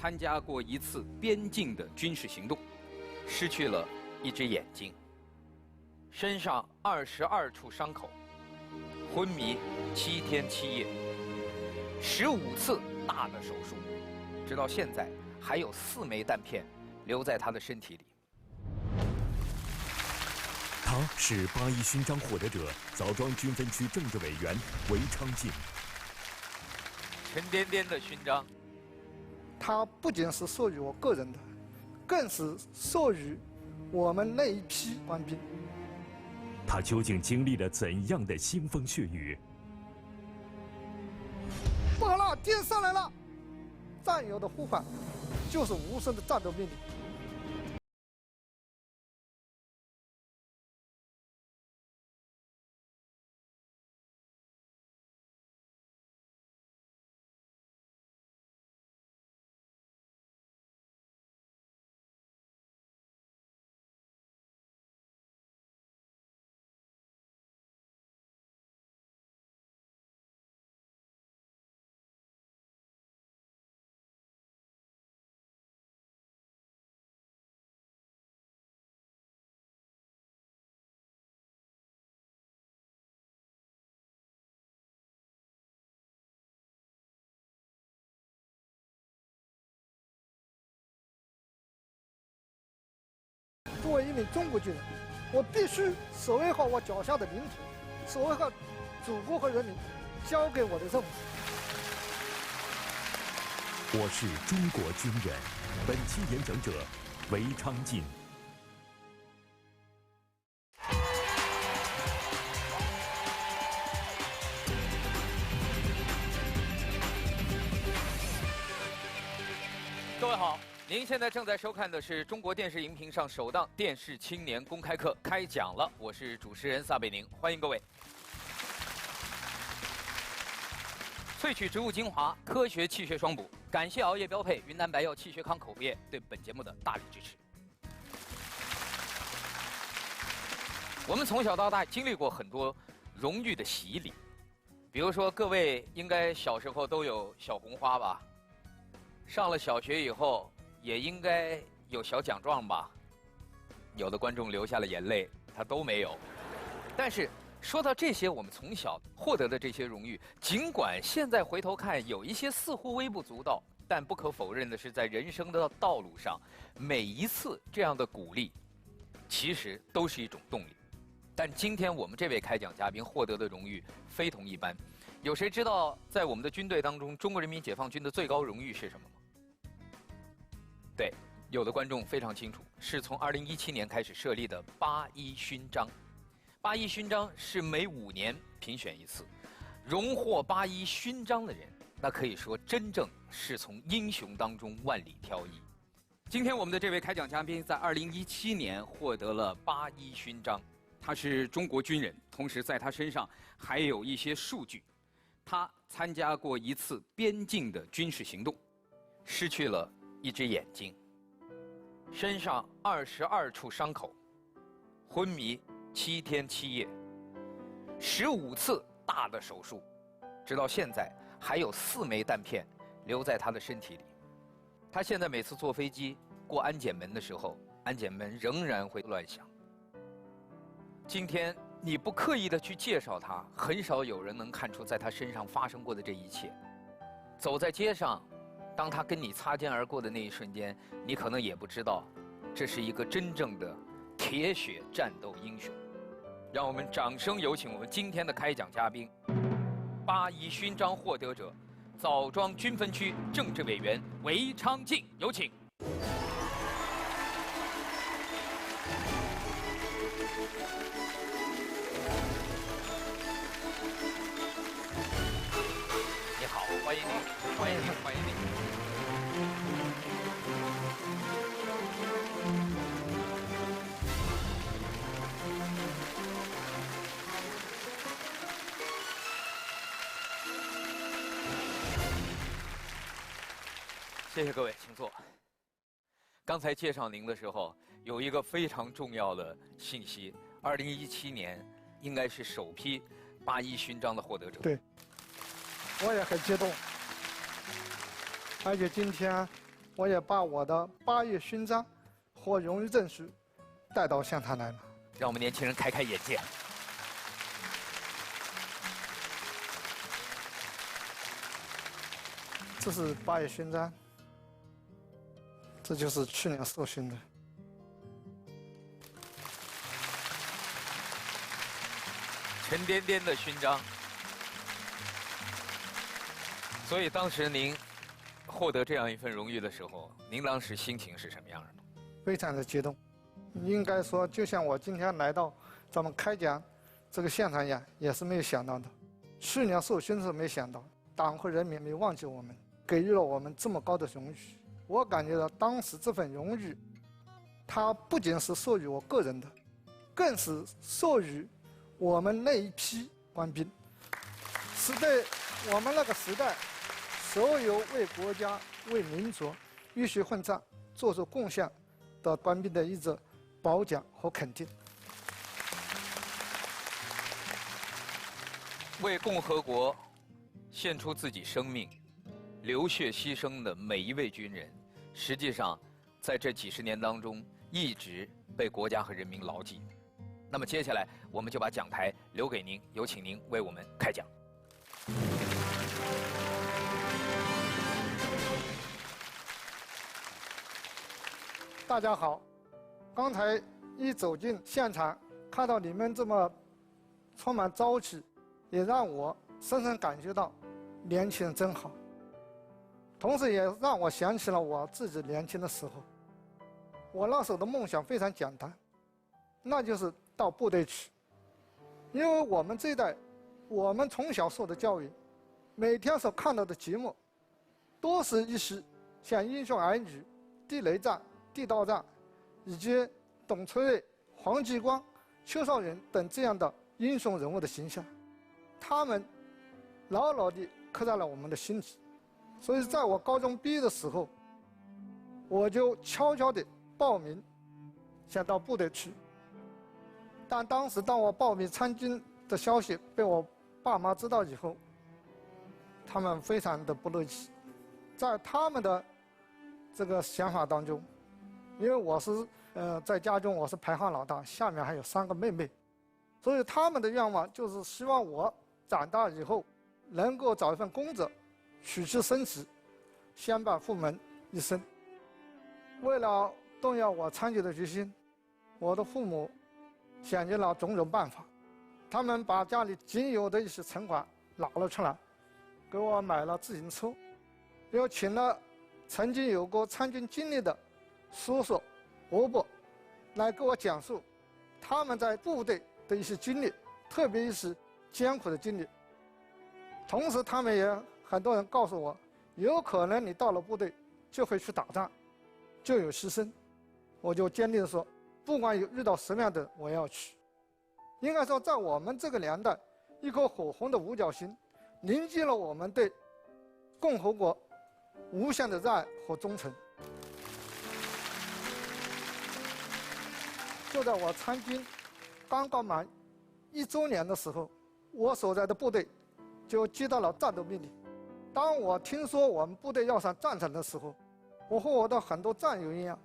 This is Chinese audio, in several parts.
参加过一次边境的军事行动，失去了一只眼睛，身上22处伤口，昏迷7天7夜，15次大的手术，直到现在还有4枚弹片留在他的身体里。他是8·1勋章获得者，枣庄军分区政治委员韦昌进。沉甸甸的勋章，它不仅是授予我个人的，更是授予我们那一批官兵。他究竟经历了怎样的腥风血雨？不好了，敌人上来了！战友的呼唤，就是无声的战斗命令。作为一名中国军人，我必须守卫好我脚下的领土，守卫好祖国和人民交给我的任务。我是中国军人。本期演讲者韦昌进。各位好，您现在正在收看的是中国电视荧屏上首档电视青年公开课，开讲了。我是主持人撒贝宁，欢迎各位。萃取植物精华，科学气血双补。感谢熬夜标配云南白药气血康口服液对本节目的大力支持。我们从小到大经历过很多荣誉的洗礼，比如说各位应该小时候都有小红花吧？上了小学以后也应该有小奖状吧？有的观众流下了眼泪，他都没有。但是说到这些我们从小获得的这些荣誉，尽管现在回头看有一些似乎微不足道，但不可否认的是，在人生的道路上，每一次这样的鼓励，其实都是一种动力。但今天我们这位开讲嘉宾获得的荣誉非同一般。有谁知道在我们的军队当中，中国人民解放军的最高荣誉是什么吗？对，有的观众非常清楚，是从2017年开始设立的8·1勋章。8·1勋章是每5年评选一次，荣获8·1勋章的人，那可以说真正是从英雄当中万里挑一。今天我们的这位开讲嘉宾在2017年获得了8·1勋章，他是中国军人，同时在他身上还有一些数据。他参加过一次边境的军事行动，失去了一只眼睛，身上22处伤口，昏迷7天7夜，15次大的手术，直到现在还有4枚弹片留在他的身体里。他现在每次坐飞机过安检门的时候，安检门仍然会乱响。今天你不刻意的去介绍他，很少有人能看出在他身上发生过的这一切。走在街上，当他跟你擦肩而过的那一瞬间，你可能也不知道，这是一个真正的铁血战斗英雄。让我们掌声有请我们今天的开讲嘉宾，8·1勋章获得者，枣庄军分区政治委员韦昌进，有请。你好，欢迎您，欢迎您，欢迎您。谢谢各位，请坐。刚才介绍您的时候，有一个非常重要的信息：2017年应该是首批8·1勋章的获得者。对，我也很激动。而且今天我也把我的8月勋章和荣誉证书带到现场来了。让我们年轻人开开眼界。这是8月勋章，这就是去年授勋的。沉甸甸的勋章。所以当时您获得这样一份荣誉的时候，您当时心情是什么样的？非常的激动，应该说，就像我今天来到咱们开讲这个现场一样，也是没有想到的。去年授勋是没想到，党和人民没忘记我们，给予了我们这么高的荣誉。我感觉到当时这份荣誉，它不仅是授予我个人的，更是授予我们那一批官兵，是对我们那个时代所有为国家、为民族浴血奋战、做出贡献的官兵的一种褒奖和肯定。为共和国献出自己生命、流血牺牲的每一位军人，实际上在这几十年当中一直被国家和人民牢记。那么接下来我们就把讲台留给您，有请您为我们开讲。大家好，刚才一走进现场，看到你们这么充满朝气，也让我深深感觉到年轻人真好。同时也让我想起了我自己年轻的时候。我那时候的梦想非常简单，那就是到部队去。因为我们这一代，我们从小受的教育，每天所看到的节目，都是一些像《英雄儿女》《地雷战》《地道战》，以及董存瑞、黄继光、邱少云等这样的英雄人物的形象，他们牢牢地刻在了我们的心底。所以在我高中毕业的时候，我就悄悄地报名想到部队去。但当时当我报名参军的消息被我爸妈知道以后，他们非常的不乐意。在他们的这个想法当中，因为我是在家中我是排行老大，下面还有3个妹妹，所以他们的愿望就是希望我长大以后能够找一份工作，娶妻生子，相伴父门一生。为了动摇我参军的决心，我的父母想尽了种种办法，他们把家里仅有的一些存款拿了出来，给我买了自行车，又请了曾经有过参军经历的叔叔、伯伯来给我讲述他们在部队的一些经历，特别是艰苦的经历。同时他们也很多人告诉我，有可能你到了部队就会去打仗，就有牺牲。我就坚定地说，不管遇到什么样的我要去。应该说在我们这个年代，一颗火红的五角星凝聚了我们对共和国无限的热爱和忠诚。就在我参军刚刚满1周年的时候，我所在的部队就接到了战斗命令。当我听说我们部队要上战场的时候，我和我的很多战友一样，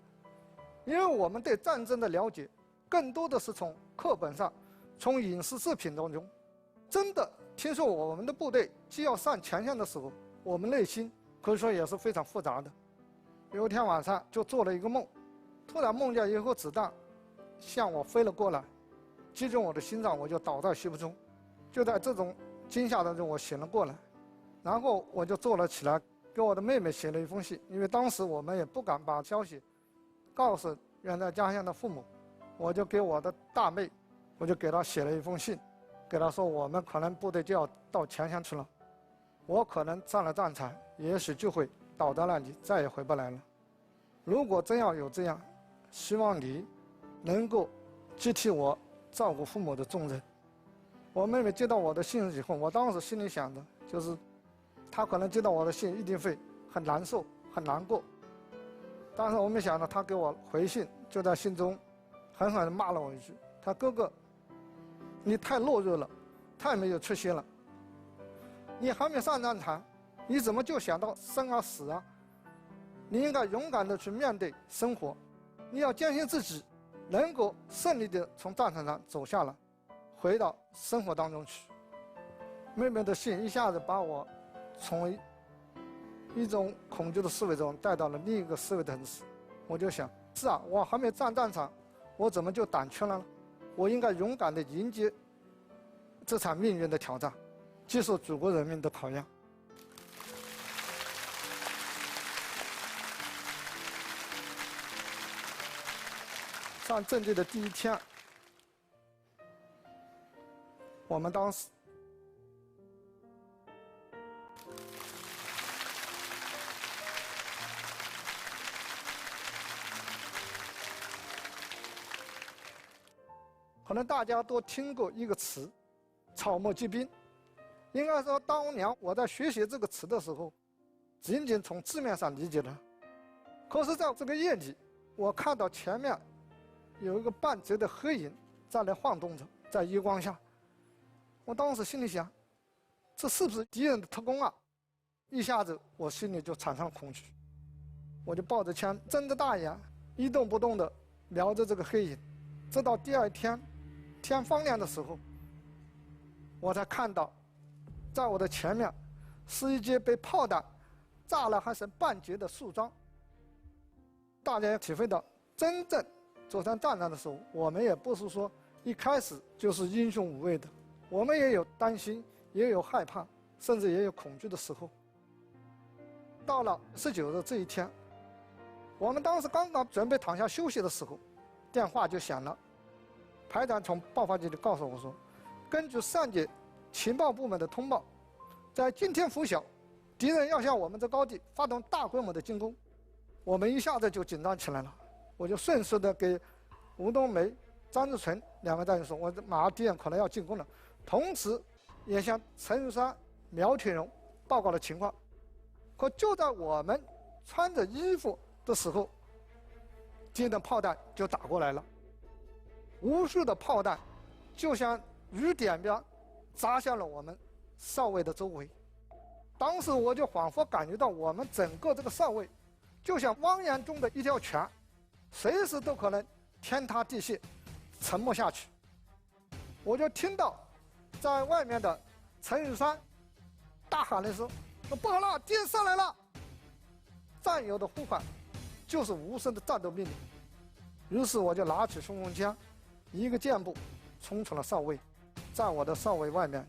因为我们对战争的了解更多的是从课本上、从影视视频当中。真的听说我们的部队就要上前线的时候，我们内心可以说也是非常复杂的。有一天晚上就做了一个梦，突然梦见一颗子弹向我飞了过来，击中我的心脏，我就倒在虚不中。就在这种惊吓当中，我醒了过来，然后我就坐了起来，给我的妹妹写了一封信。因为当时我们也不敢把消息告诉远在家乡的父母，我就给我的大妹，我就给她写了一封信，给她说我们可能部队就要到前线去了，我可能上了战场，也许就会倒在那里，再也回不来了。如果真要有这样，希望你能够接替我照顾父母的重任。我妹妹接到我的信以后，我当时心里想的就是，她可能接到我的信一定会很难受、很难过。但是我没想到，她给我回信，就在信中狠狠地骂了我一句：“她哥哥，你太懦弱了，太没有出息了。你还没上战场，你怎么就想到生啊死啊？你应该勇敢地去面对生活，你要坚信自己能够顺利地从战场上走下来，回到生活当中去。妹妹的信一下子把我从一种恐惧的思维中带到了另一个思维层次。我就想，是啊，我还没上战场，我怎么就胆怯了呢？我应该勇敢地迎接这场命运的挑战，接受祖国人民的考验。上阵地的第一天，我们当时可能大家都听过一个词“草木皆兵”。应该说，当年我在学习这个词的时候，仅仅从字面上理解了。可是，在这个夜里，我看到前面有一个半截的黑影在那晃动着，在月光下。我当时心里想，这是不是敌人的特工啊？一下子我心里就产生恐惧，我就抱着枪，睁着大眼，一动不动地瞄着这个黑影。直到第二天天放亮的时候，我才看到，在我的前面是一截被炮弹炸了还剩半截的树桩。大家也体会到，真正走上战场的时候，我们也不是说一开始就是英雄无畏的，我们也有担心，也有害怕，甚至也有恐惧的时候。到了19日这一天，我们当时刚刚准备躺下休息的时候，电话就响了。排长从爆发局里告诉我说，根据上级情报部门的通报，在今天拂晓，敌人要向我们这高地发动大规模的进攻。我们一下子就紧张起来了，我就迅速的给吴冬梅、张志纯两位战友说，我马上敌人可能要进攻了，同时也向陈玉山、苗铁荣报告了情况。可就在我们穿着衣服的时候，敌人的炮弹就打过来了，无数的炮弹就像雨点般砸向了我们哨位的周围。当时我就仿佛感觉到我们整个这个哨位就像汪洋中的一条泉，随时都可能天塌地陷，沉没下去。我就听到在外面的陈玉山大喊了一声，说不好了，敌人上来了。战友的呼唤就是无声的战斗命令。于是我就拿起冲锋枪，一个箭步冲出了哨位，在我的哨位外面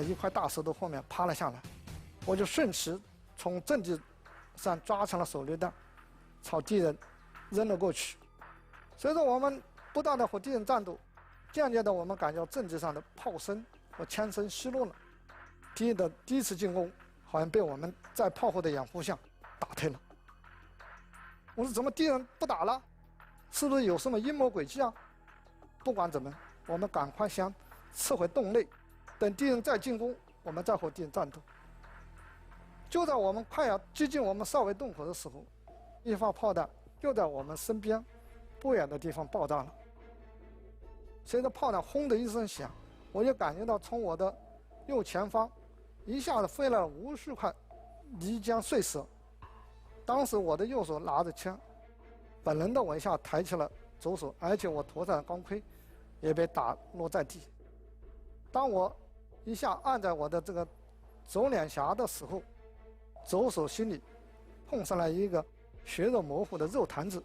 一块大石头后面趴了下来。我就顺势从阵地上抓成了手榴弹，朝敌人扔了过去。随着我们不断的和敌人战斗，渐渐的我们感觉到阵地上的炮声和枪声稀落了，敌人的第一次进攻好像被我们在炮火的掩护下打退了。我说怎么敌人不打了？是不是有什么阴谋诡计啊？不管怎么，我们赶快先撤回洞内，等敌人再进攻，我们再和敌人战斗。就在我们快要接近我们哨位洞口的时候，一发炮弹就在我们身边不远的地方爆炸了。随着炮弹轰的一声响，我就感觉到从我的右前方一下子飞来了无数块泥浆碎石。当时我的右手拿着枪，本能的我一下抬起了左手，而且我头上的钢盔也被打落在地。当我一下按在我的这个左脸颊的时候，左手心里碰上了一个血肉模糊的肉坛子。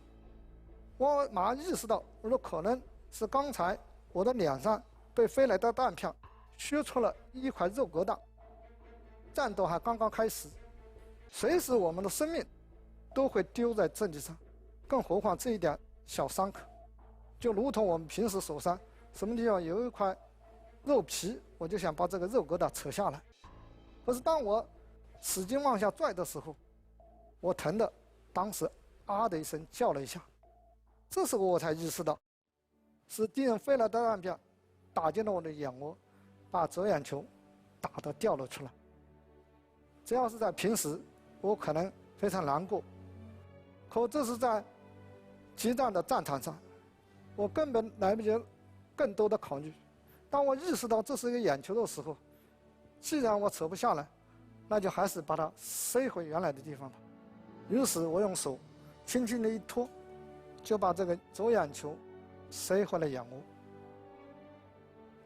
我马上意识到，我说可能是刚才我的脸上被飞来的弹片削出了一块肉疙瘩。战斗还刚刚开始，随时我们的生命都会丢在阵地上，更何况这一点小伤口，就如同我们平时手上什么地方有一块肉皮，我就想把这个肉疙瘩扯下来。可是当我使劲往下拽的时候，我疼的当时啊的一声叫了一下。这时候我才意识到，是敌人飞来的弹片打进了我的眼窝，把左眼球打得掉了出来。这要是在平时，我可能非常难过，可这是在激战的战场上，我根本来不及更多的考虑。当我意识到这是一个眼球的时候，既然我扯不下来，那就还是把它塞回原来的地方吧。于是我用手轻轻的一托，就把这个左眼球塞回了眼窝，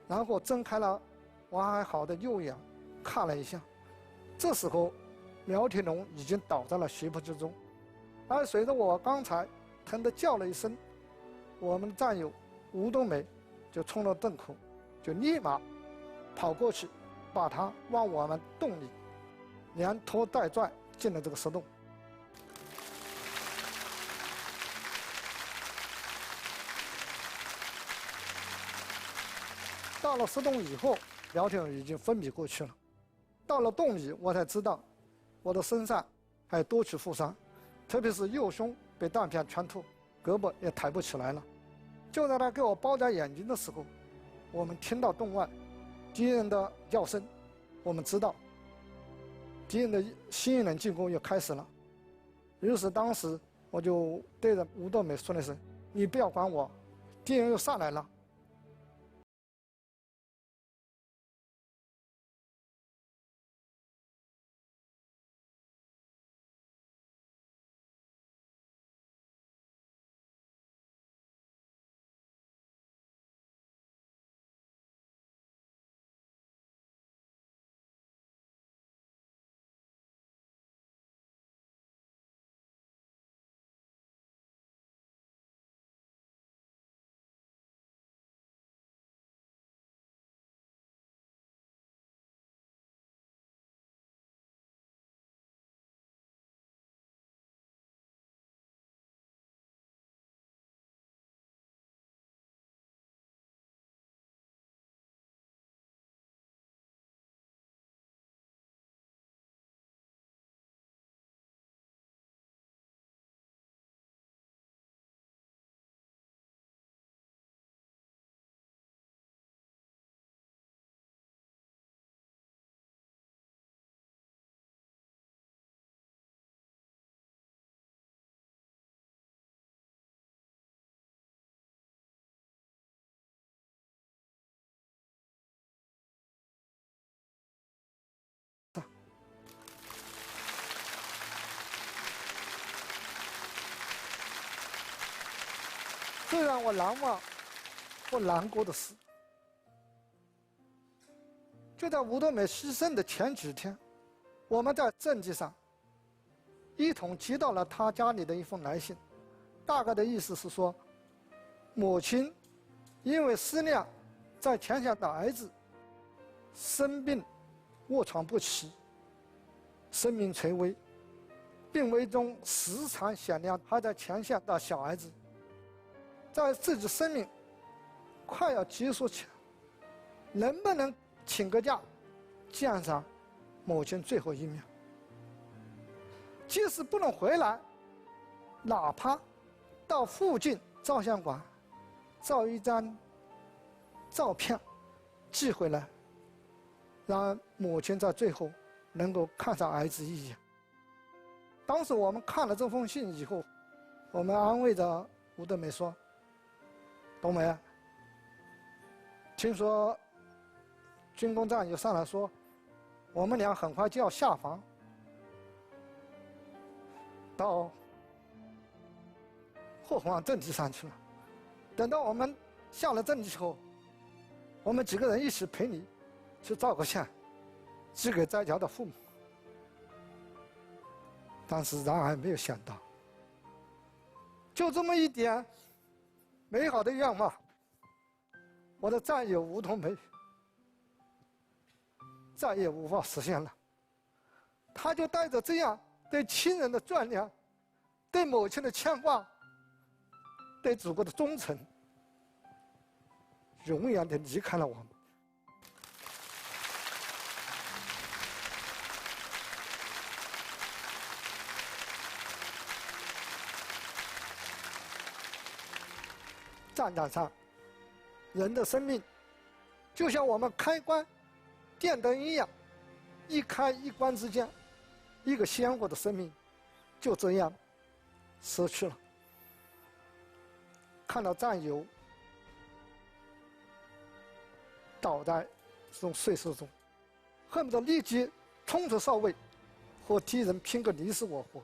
然后睁开了完还好的右眼看了一下，这时候苗铁龙已经倒在了血泊之中，而随着我刚才疼得叫了一声，我们的战友吴冬梅就冲到洞口，就立马跑过去，把他往我们洞里连拖带拽进了这个石洞。到了石洞以后，苗铁龙已经昏迷过去了。到了洞里，我才知道我的身上还有多处负伤，特别是右胸被弹片穿透，胳膊也抬不起来了。就在他给我包扎眼睛的时候，我们听到洞外敌人的叫声，我们知道敌人的新一轮进攻又开始了。于是当时我就对着吴冬梅说了一声：“你不要管我，敌人又上来了。”最让我难忘或难过的是，就在吴冬梅牺牲的前几天，我们在政绩上一同接到了他家里的一封来信，大概的意思是说，母亲因为思念在前线的儿子生病卧床不起，生命垂危，病危中时常想念还在前线的小儿子，在自己生命快要结束前，能不能请个假见上母亲最后一面？即使不能回来，哪怕到附近照相馆照一张照片寄回来，让母亲在最后能够看上儿子一眼。当时我们看了这封信以后，我们安慰着吴冬梅说：“冬梅，听说军工站有上来说，我们俩很快就要下防，到后方阵地上去了。等到我们下了阵地以后，我们几个人一起陪你去照个相，寄给在家的父母。”但是然而没有想到，就这么一点美好的愿望，我的战友吴冬梅再也无法实现了。他就带着这样对亲人的眷恋，对母亲的牵挂，对祖国的忠诚，永远地离开了我们。战场上，人的生命就像我们开关、电灯一样，一开一关之间，一个鲜活的生命就这样失去了。看到战友倒在这种碎石中，恨不得立即冲出哨位，和敌人拼个你死我活。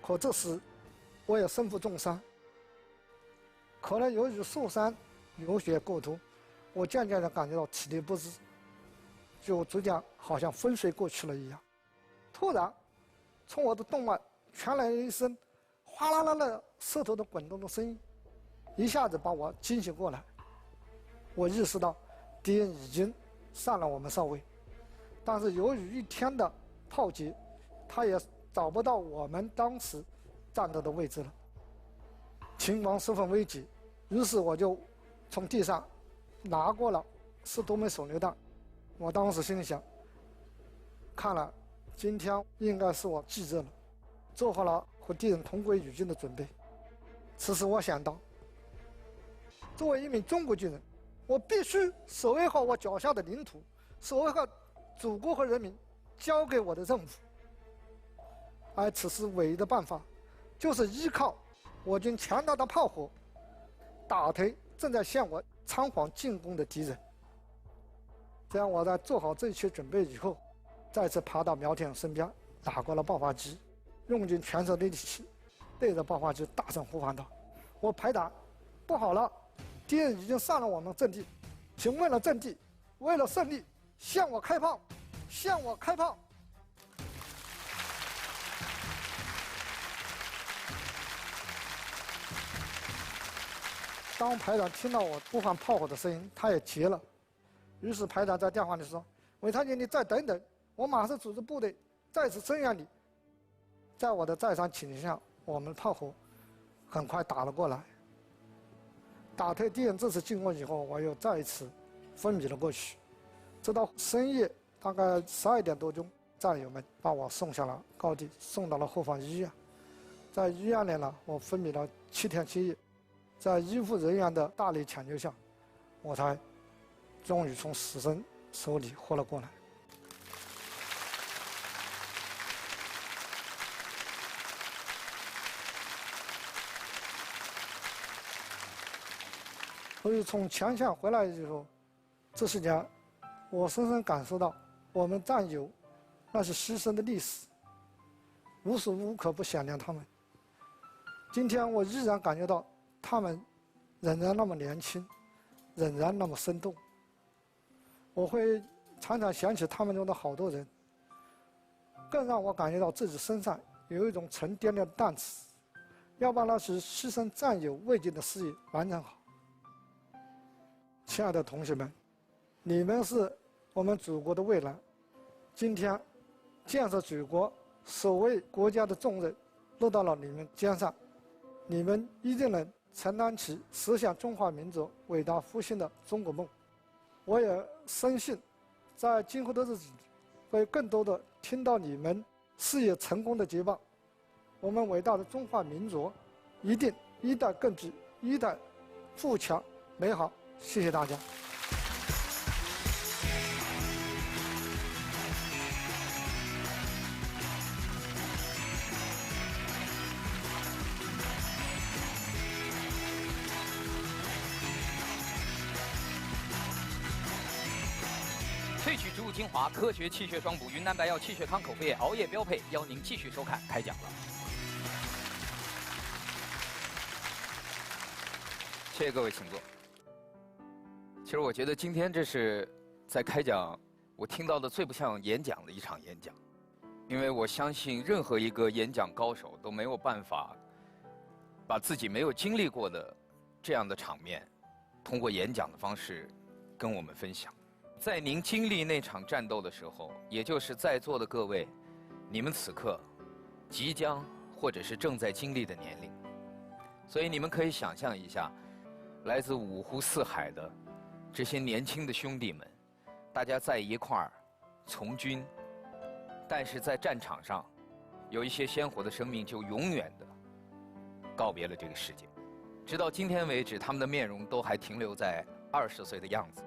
可这时我也身负重伤，可能由于受伤流血过多，我渐渐地感觉到体力不支，就逐渐好像昏睡过去了一样。突然，从我的动脉传来了一声哗啦啦的舌头的滚动的声音，一下子把我惊醒过来。我意识到敌人已经上了我们哨位，但是由于一天的炮击，他也找不到我们当时战斗的位置了，情况十分危急。于是我就从地上拿过了10多枚手榴弹。我当时心里想，看来今天应该是我忌日了，做好了和敌人同归于尽的准备。此时我想到，作为一名中国军人，我必须守卫好我脚下的领土，守卫好祖国和人民交给我的任务。而此时唯一的办法，就是依靠我军强大的炮火，打退正在向我仓皇进攻的敌人。这样我在做好这一切准备以后，再次爬到苗天身边，打过了爆发机，用尽全身的力气，对着爆发机大声呼喊道：“我排长，不好了，敌人已经上了我们阵地，请为了阵地，为了胜利，向我开炮，向我开炮！”当排长听到我呼喊炮火的声音，他也急了。于是排长在电话里说：“韦长军，你再等等，我马上组织部队再次增援你。”在我的再三请求下，我们炮火很快打了过来。打退敌人这次进攻以后，我又再一次昏迷了过去，直到深夜大概12点多钟，战友们把我送下了高地，送到了后方医院。在医院里呢，我昏迷了7天7夜，在医护人员的大力抢救下，我才终于从死神手里活了过来。所以从前线回来以后，这10年，我深深感受到我们战友那是牺牲的历史，无时无刻不想念他们。今天我依然感觉到他们仍然那么年轻，仍然那么生动。我会常常想起他们中的好多人，更让我感觉到自己身上有一种沉甸甸的担子，要把那些牺牲战友未尽的事业完成好。亲爱的同学们，你们是我们祖国的未来。今天，建设祖国、守卫国家的重任落到了你们肩上，你们一定能承担起实现中华民族伟大复兴的中国梦。我也深信，在今后的日子里，会更多的听到你们事业成功的捷报。我们伟大的中华民族一定一代更比一代富强美好。谢谢大家。萃取植物精华，科学气血双补，云南白药气血康口服液，熬夜标配，邀您继续收看开讲了。谢谢各位，请坐。其实我觉得今天这是在开讲我听到的最不像演讲的一场演讲，因为我相信任何一个演讲高手都没有办法把自己没有经历过的这样的场面，通过演讲的方式跟我们分享。在您经历那场战斗的时候，也就是在座的各位，你们此刻即将或者是正在经历的年龄，所以你们可以想象一下，来自五湖四海的这些年轻的兄弟们，大家在一块儿从军，但是在战场上，有一些鲜活的生命就永远的告别了这个世界。直到今天为止，他们的面容都还停留在20岁的样子。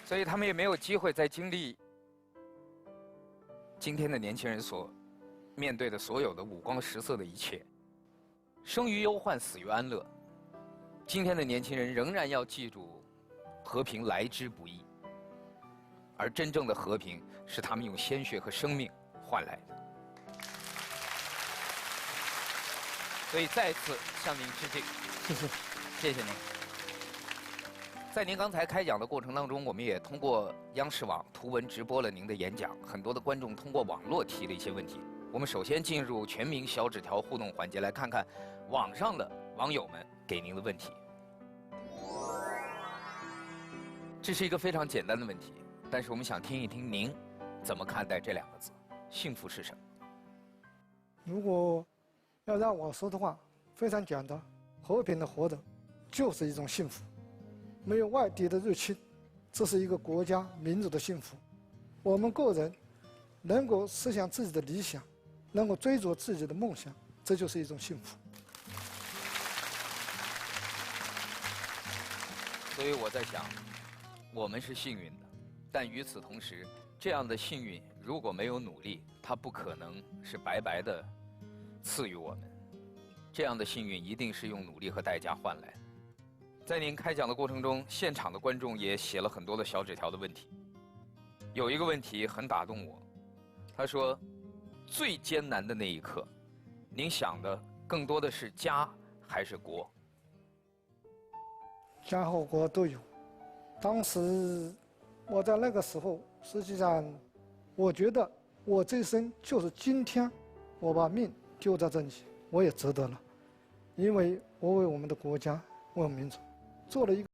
所以他们也没有机会再经历今天的年轻人所面对的所有的五光十色的一切。生于忧患，死于安乐。今天的年轻人仍然要记住和平来之不易，而真正的和平是他们用鲜血和生命换来的。所以再次向您致敬，谢谢，谢谢您。在您刚才开讲的过程当中，我们也通过央视网图文直播了您的演讲，很多的观众通过网络提了一些问题。我们首先进入全民小纸条互动环节，来看看网上的网友们给您的问题。这是一个非常简单的问题，但是我们想听一听您怎么看待这两个字“幸福”是什么？如果要让我说的话，非常简单，和平的活着就是一种幸福，没有外敌的入侵，这是一个国家民族的幸福。我们个人能够实现自己的理想，能够追逐自己的梦想，这就是一种幸福。所以我在想，我们是幸运的，但与此同时，这样的幸运如果没有努力，它不可能是白白的赐予我们。这样的幸运一定是用努力和代价换来的。在您开讲的过程中，现场的观众也写了很多的小纸条的问题。有一个问题很打动我，他说：“最艰难的那一刻，您想的更多的是家还是国？”家和国都有。当时我在那个时候，实际上我觉得我这一生就是今天我把命丢在这里，我也值得了，因为我为我们的国家，为我们民族做了一个。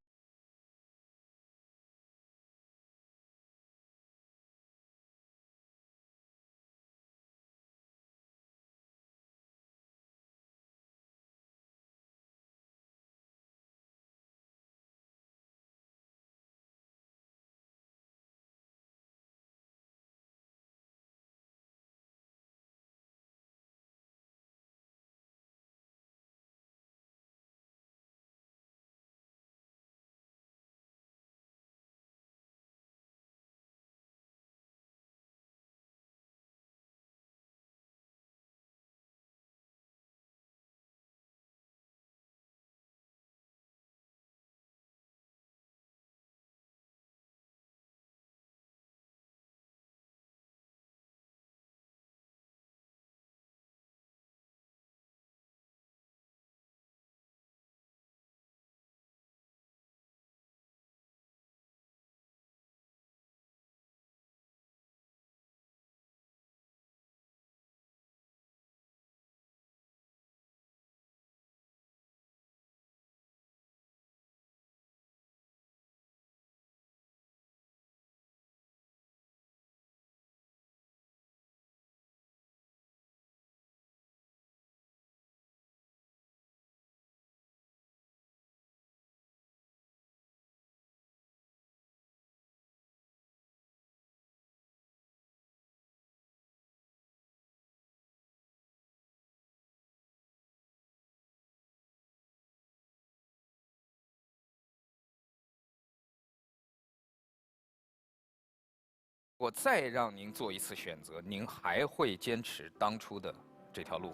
我再让您做一次选择，您还会坚持当初的这条路？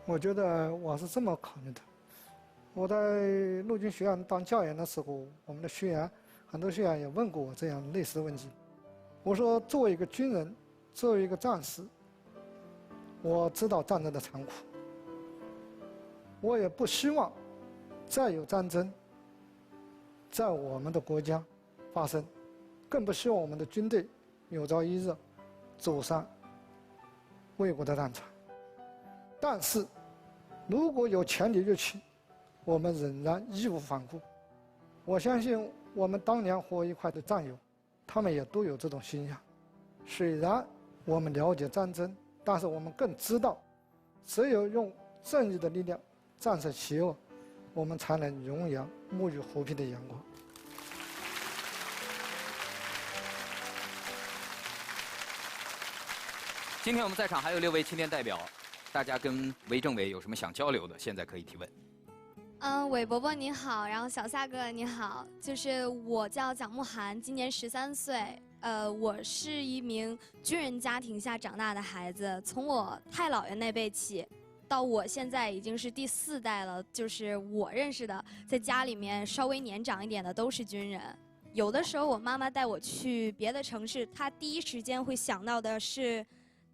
我觉得我是这么考虑的。我在陆军学院当教员的时候，我们的学员很多学员也问过我这样类似的问题。我说，作为一个军人，作为一个战士，我知道战争的残酷，我也不希望再有战争在我们的国家发生，更不希望我们的军队有朝一日走上卫国的战场。但是，如果有前敌入侵，我们仍然义无反顾。我相信我们当年和我一块的战友，他们也都有这种信仰。虽然我们了解战争，但是我们更知道，只有用正义的力量战胜邪恶，我们才能荣扬沐浴和平的阳光。今天我们在场还有6位青年代表，大家跟韦政委有什么想交流的，现在可以提问。韦伯伯你好，然后小夏哥你好，就是我叫蒋慕涵，今年13岁，我是一名军人家庭下长大的孩子，从我太姥爷那辈起，到我现在已经是第4代了，就是我认识的，在家里面稍微年长一点的都是军人。有的时候我妈妈带我去别的城市，她第一时间会想到的是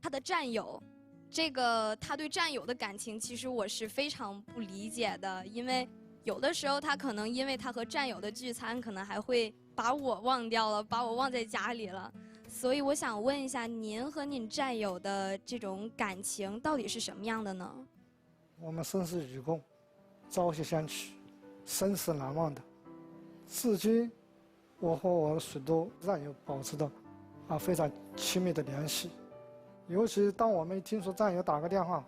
她的战友。这个她对战友的感情，其实我是非常不理解的，因为有的时候她可能因为她和战友的聚餐，可能还会把我忘掉了，把我忘在家里了。所以我想问一下，您和您战友的这种感情到底是什么样的呢？我们生死与共，朝夕相处，生死难忘的。至今，我和我许多战友保持着非常亲密的联系。尤其当我们一听说战友打个电话，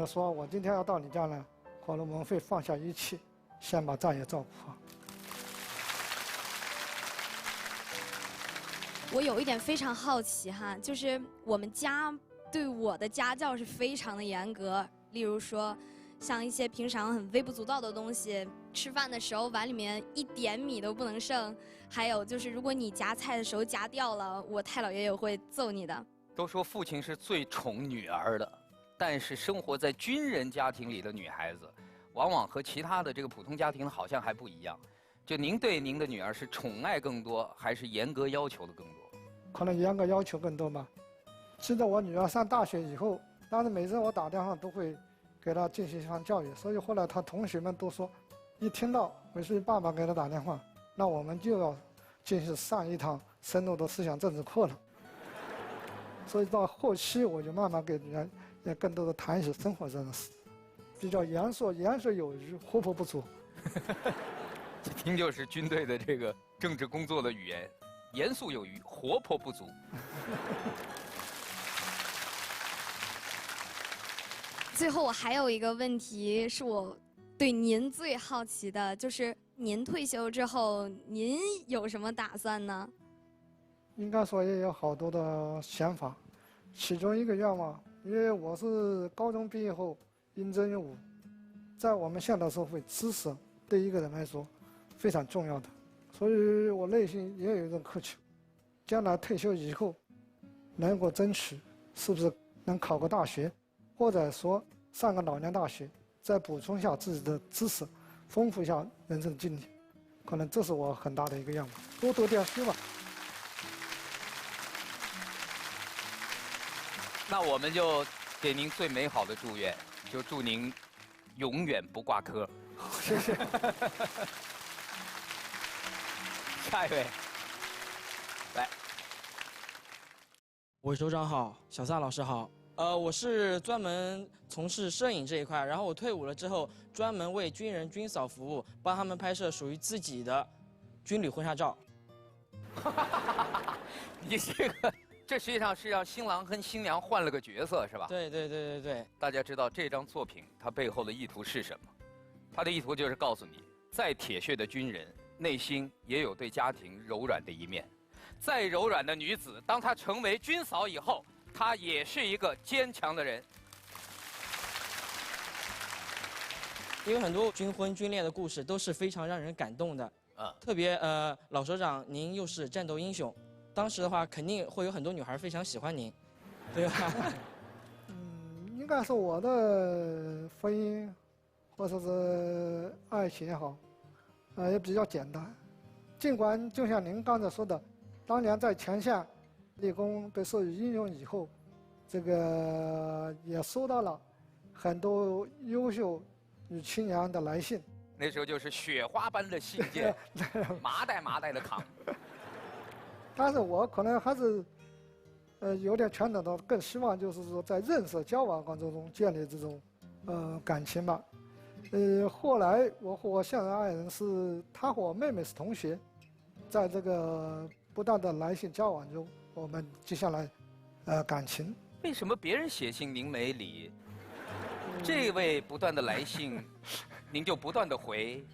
说我今天要到你家来，可能我们会放下一切，先把战友照顾好。我有一点非常好奇哈，就是我们家对我的家教是非常的严格，例如说，像一些平常很微不足道的东西，吃饭的时候碗里面一点米都不能剩，还有就是如果你夹菜的时候夹掉了，我太姥爷也会揍你的。都说父亲是最宠女儿的，但是生活在军人家庭里的女孩子，往往和其他的这个普通家庭好像还不一样。就您对您的女儿是宠爱更多，还是严格要求的更多？可能严格要求更多吧。记得我女儿上大学以后，当时每次我打电话都会给她进行一番教育，所以后来她同学们都说，一听到回去爸爸给她打电话，那我们就要进行上一堂深入的思想政治课了。所以到后期我就慢慢给女儿也更多的谈一些生活上的事，比较严肃有余，活泼不足。这听就是军队的这个政治工作的语言，严肃有余，活泼不足。最后我还有一个问题是我对您最好奇的，就是您退休之后您有什么打算呢？应该说也有好多的想法，其中一个愿望，因为我是高中毕业后应征入伍，在我们现代社会，知识对一个人来说非常重要的，所以我内心也有一种渴求，将来退休以后能够争取是不是能考个大学，或者说上个老年大学，再补充一下自己的知识，丰富一下人生经历，可能这是我很大的一个愿望，多读点书吧。那我们就给您最美好的祝愿，就祝您永远不挂科。谢谢。下一位，来。韦首长好，小撒老师好。我是专门从事摄影这一块，然后我退伍了之后，专门为军人军嫂服务，帮他们拍摄属于自己的军旅婚纱照。你这个。这实际上是让新郎和新娘换了个角色，是吧？对。大家知道这张作品它背后的意图是什么？它的意图就是告诉你，再铁血的军人，内心也有对家庭柔软的一面；再柔软的女子，当她成为军嫂以后，她也是一个坚强的人。因为很多军婚军恋的故事都是非常让人感动的。特别老首长您又是战斗英雄。当时的话，肯定会有很多女孩非常喜欢您，对吧？应该说我的婚姻或者是爱情也好，也比较简单。尽管就像您刚才说的，当年在前线立功被授予英雄以后，这个也收到了很多优秀女青年的来信。那时候就是雪花般的信件，麻袋的扛。但是我可能还是，有点传统的，更希望就是说在认识交往过程中建立这种，感情吧。后来我和我现任爱人是，他和我妹妹是同学，在这个不断的来信交往中，我们接下来，感情。为什么别人写信您没理，这位不断的来信，您就不断的回？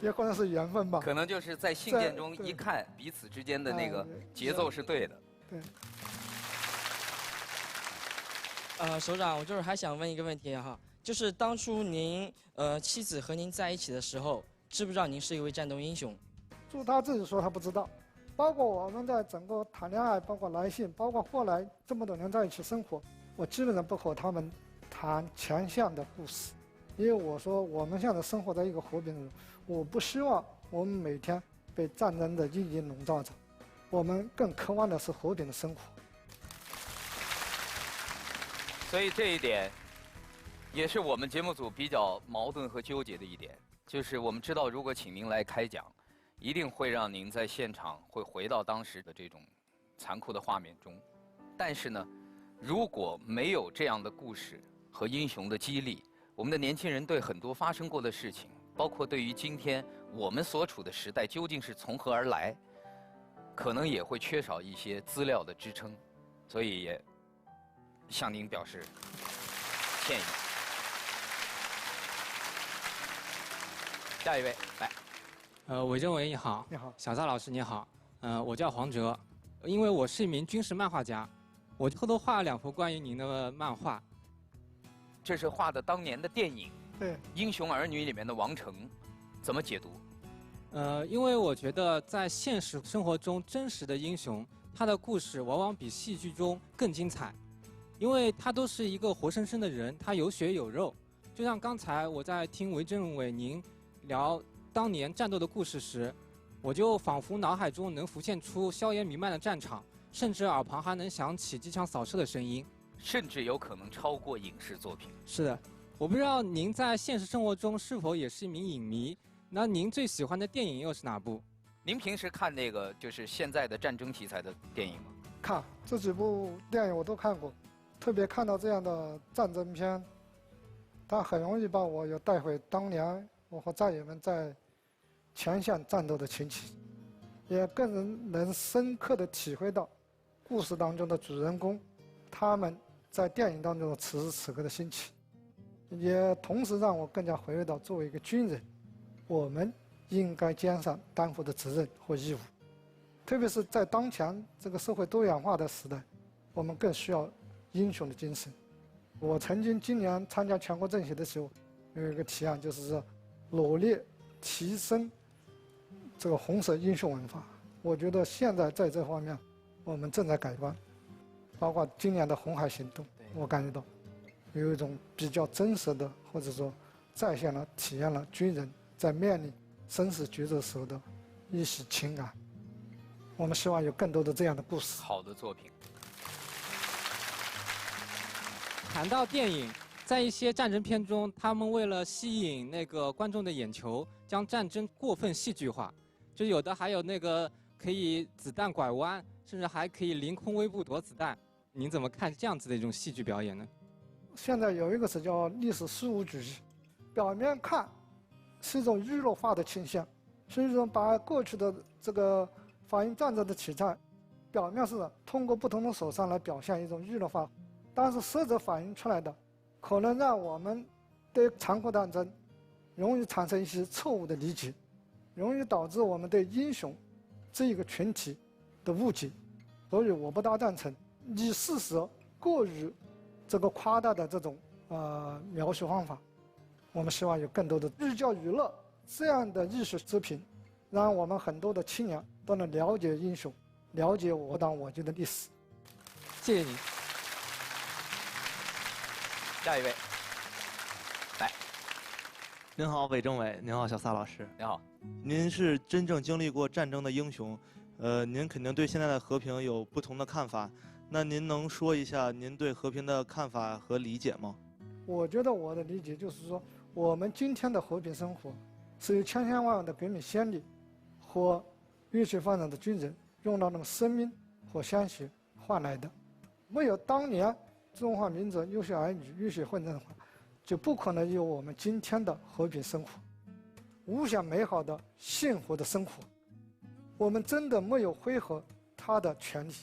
也可能是缘分吧。可能就是在信件中一看彼此之间的那个节奏是对的。对。首长，我就是还想问一个问题哈，就是当初您妻子和您在一起的时候，知不知道您是一位战斗英雄？就他自己说他不知道，包括我们在整个谈恋爱，包括来信，包括后来这么多年在一起生活，我基本上不和他们谈前线的故事。因为我说我们现在生活在一个和平中，我不希望我们每天被战争的阴影笼罩着，我们更渴望的是和平的生活。所以这一点，也是我们节目组比较矛盾和纠结的一点，就是我们知道，如果请您来开讲，一定会让您在现场会回到当时的这种残酷的画面中。但是呢，如果没有这样的故事和英雄的激励，我们的年轻人对很多发生过的事情，包括对于今天我们所处的时代究竟是从何而来，可能也会缺少一些资料的支撑，所以也向您表示歉意。下一位来。韦政委你好。你好。小撒老师你好。我叫黄哲，因为我是一名军事漫画家，我偷偷画了2幅关于您的漫画。这是画的当年的电影，对，《英雄儿女》里面的王成，怎么解读？因为我觉得在现实生活中，真实的英雄，他的故事往往比戏剧中更精彩，因为他都是一个活生生的人，他有血有肉。就像刚才我在听韦政委您聊当年战斗的故事时，我就仿佛脑海中能浮现出硝烟弥漫的战场，甚至耳旁还能响起机枪扫射的声音。甚至有可能超过影视作品。是的，我不知道您在现实生活中是否也是一名影迷？那您最喜欢的电影又是哪部？您平时看那个就是现在的战争题材的电影吗？看这几部电影我都看过，特别看到这样的战争片，它很容易把我又带回当年我和战友们在前线战斗的情景，也更能深刻地体会到故事当中的主人公他们在电影当中的此时此刻的心情，也同时让我更加回味到作为一个军人，我们应该肩上担负的责任和义务。特别是在当前这个社会多元化的时代，我们更需要英雄的精神。我曾经今年参加全国政协的时候，有一个提案，就是说努力提升这个红色英雄文化。我觉得现在在这方面，我们正在改观。包括今年的红海行动，我感觉到有一种比较真实的，或者说再现了、体验了军人在面临生死抉择时候的一些情感。我们希望有更多的这样的故事。好的作品。谈到电影，在一些战争片中，他们为了吸引那个观众的眼球，将战争过分戏剧化，就有的还有那个可以子弹拐弯，甚至还可以凌空微步夺子弹。您怎么看这样子的一种戏剧表演呢？现在有一个词叫历史事物主义，表面看是一种娱乐化的倾向，是一种把过去的这个反映战争的题材，表面是通过不同的手段来表现一种娱乐化，但是实则反映出来的，可能让我们对残酷战争容易产生一些错误的理解，容易导致我们对英雄这一个群体的误解。所以我不大赞成以事实过于这个夸大的这种描述方法。我们希望有更多的寓教于乐这样的艺术作品，让我们很多的青年都能了解英雄，了解我党我军的历史。谢谢您。下一位，来。您好，韦政委。您好，小撒老师。您好。您是真正经历过战争的英雄，您肯定对现在的和平有不同的看法。那您能说一下您对和平的看法和理解吗？我觉得我的理解就是说，我们今天的和平生活，是由千千万万的革命先烈和热血奋战的军人用到那个生命和鲜血换来的。没有当年中华民族优秀儿女热血奋战的话，就不可能有我们今天的和平生活，无限美好的幸福的生活。我们真的没有挥霍他的权利。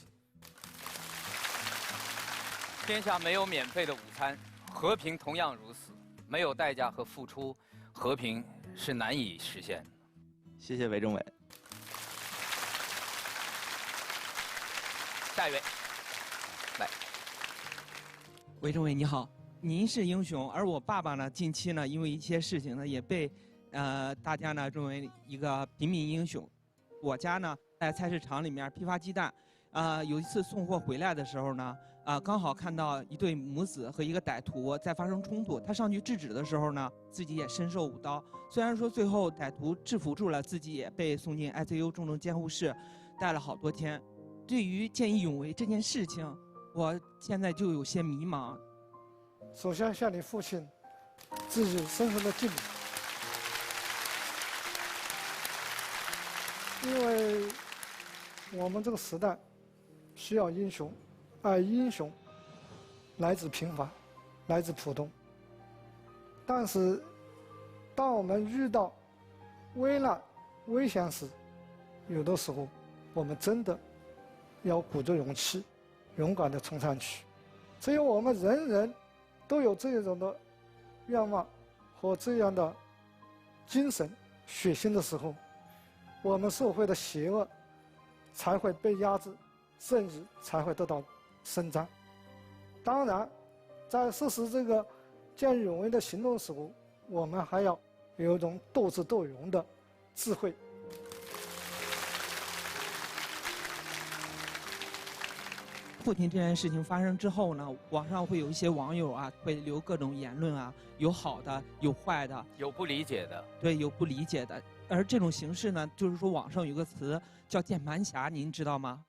天下没有免费的午餐，和平同样如此，没有代价和付出，和平是难以实现的。谢谢韦政委。下一位，来。韦政委你好，您是英雄，而我爸爸呢，近期呢，因为一些事情呢，也被大家呢认为一个平民英雄。我家呢在菜市场里面批发鸡蛋，有一次送货回来的时候呢，刚好看到一对母子和一个歹徒在发生冲突，他上去制止的时候呢，自己也身受5刀。虽然说最后歹徒制服住了，自己也被送进 ICU 重症监护室，待了好多天。对于见义勇为这件事情，我现在就有些迷茫。首先向你父亲致以深深的敬礼，因为我们这个时代需要英雄，而英雄来自平凡，来自普通。但是，当我们遇到危难、危险时，有的时候我们真的要鼓足勇气，勇敢地冲上去。只有我们人人都有这种的愿望和这样的精神、血性的时候，我们社会的邪恶才会被压制，甚至才会得到伸张。当然，在实施这个见义勇为的行动的时候，我们还要有一种斗智斗勇的智慧。父亲这件事情发生之后呢，网上会有一些网友啊，会留各种言论啊，有好的，有坏的，有不理解的，对，有不理解的。而这种形式呢，就是说网上有个词叫键盘侠，您知道吗？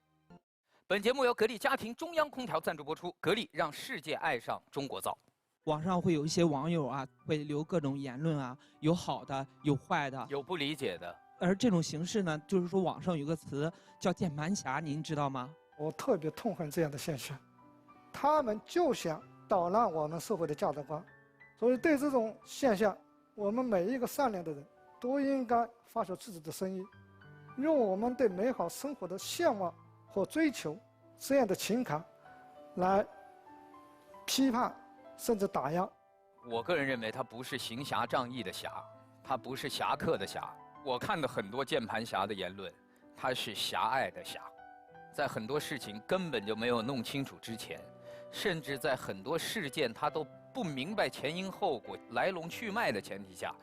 本节目由格力家庭中央空调赞助播出，格力让世界爱上中国造。网上会有一些网友啊，会留各种言论啊，有好的，有坏的，有不理解的。而这种形式呢，就是说网上有个词叫键盘侠，您知道吗？我特别痛恨这样的现象，他们就想捣乱我们社会的价值观，所以对这种现象，我们每一个善良的人都应该发出自己的声音，用我们对美好生活的向往和追求这样的情感来批判甚至打压。我个人认为他不是行侠仗义的侠，他不是侠客的侠。我看的很多键盘侠的言论，他是狭隘的侠。在很多事情根本就没有弄清楚之前，甚至在很多事件他都不明白前因后果、来龙去脉的前提下，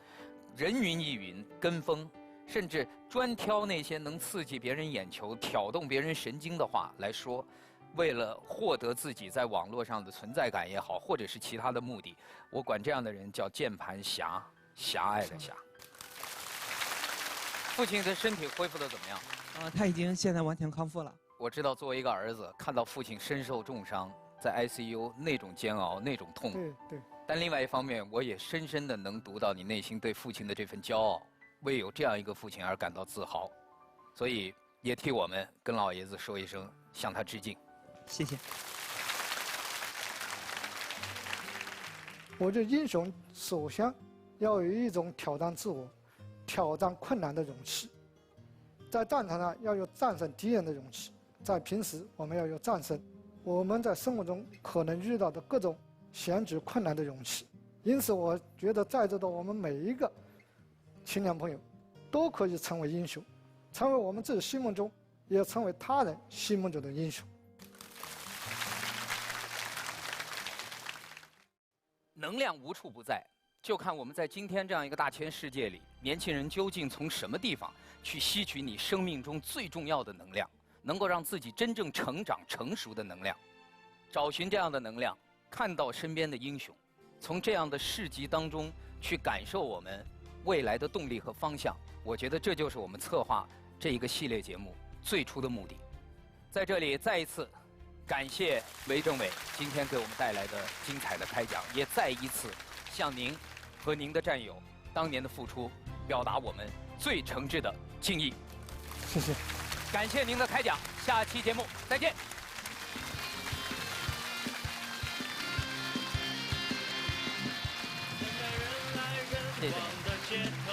人云亦云、跟风，甚至专挑那些能刺激别人眼球、挑动别人神经的话来说，为了获得自己在网络上的存在感也好，或者是其他的目的，我管这样的人叫键盘侠，狭隘的侠。父亲的身体恢复得怎么样？他已经现在完全康复了。我知道，作为一个儿子，看到父亲身受重伤，在 ICU 那种煎熬、那种痛，对。但另外一方面，我也深深的能读到你内心对父亲的这份骄傲，为有这样一个父亲而感到自豪，所以也替我们跟老爷子说一声，向他致敬。谢谢。我觉得英雄首先要有一种挑战自我、挑战困难的勇气，在战场上要有战胜敌人的勇气。在平时，我们要有战胜我们在生活中可能遇到的各种险阻困难的勇气。因此，我觉得在座的我们每一个青年朋友，都可以成为英雄，成为我们自己心目中，也成为他人心目中的英雄。能量无处不在，就看我们在今天这样一个大千世界里，年轻人究竟从什么地方去吸取你生命中最重要的能量，能够让自己真正成长成熟的能量，找寻这样的能量，看到身边的英雄，从这样的事迹当中去感受我们未来的动力和方向。我觉得这就是我们策划这一个系列节目最初的目的。在这里再一次感谢韦政委今天给我们带来的精彩的开讲，也再一次向您和您的战友当年的付出表达我们最诚挚的敬意。谢谢。感谢您的开讲，下期节目再见。谢谢。